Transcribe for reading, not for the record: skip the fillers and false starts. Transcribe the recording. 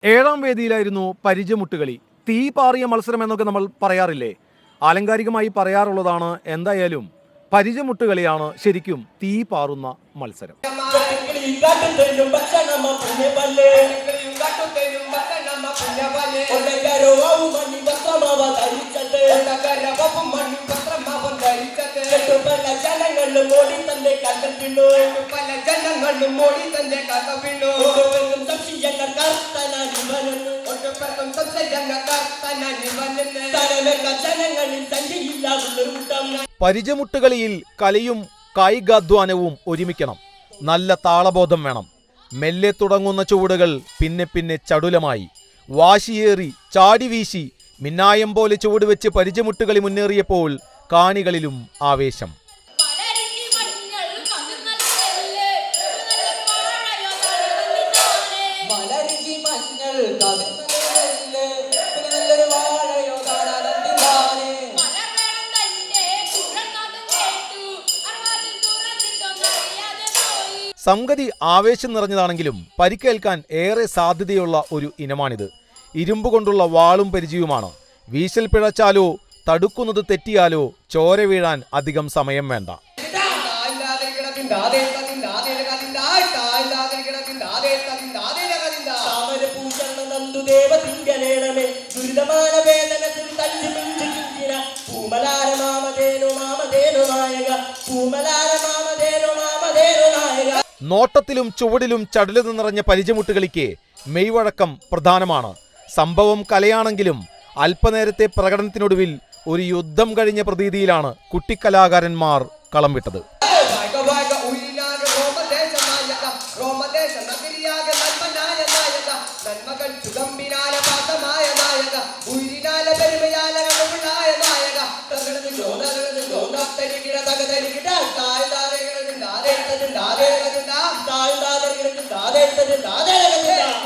ഏഴാം വേദിയിലായിരുന്നു പരിചമുട്ടുകളി. തീ പാറിയ മത്സരം എന്നൊക്കെ നമ്മൾ പറയാറില്ലേ? ആലങ്കാരികമായി പറയാറുള്ളതാണ്. എന്തായാലും പരിചമുട്ടുകളിയാണ് ശരിക്കും തീ പാറുന്ന മത്സരം. പരിചമുട്ടുകളിയിൽ കലയും കായികാധ്വാനവും ഒരുമിക്കണം. നല്ല താളബോധം വേണം. മെല്ലെ തുടങ്ങുന്ന ചുവടുകൾ പിന്നെ പിന്നെ ചടുലമായി, വാശിയേറി, ചാടിവീശി, മിന്നായം പോലെ ചുവടുവെച്ച് പരിചമുട്ടുകളി മുന്നേറിയപ്പോൾ കാണികളിലും ആവേശം. സംഗതി ആവേശം നിറഞ്ഞതാണെങ്കിലും പരിക്കേൽക്കാൻ ഏറെ സാധ്യതയുള്ള ഒരു ഇനമാണിത്. ഇരുമ്പ് കൊണ്ടുള്ള വാളും പരിചയവുമാണ്. വീശൽ പിഴച്ചാലോ തടുക്കുന്നത് തെറ്റിയാലോ ചോര വീഴാൻ അധികം സമയം വേണ്ട. നോട്ടത്തിലും ചുവടിലും ചടുലത നിറഞ്ഞ പരിചമുട്ടുകളിക്ക് മെയ്വഴക്കം പ്രധാനമാണ്. സംഭവം കലയാണെങ്കിലും അല്പനേരത്തെ പ്രകടനത്തിനൊടുവിൽ ഒരു യുദ്ധം കഴിഞ്ഞ പ്രതീതിയിലാണ് കുട്ടിക്കലാകാരന്മാർ കളം വിട്ടത്.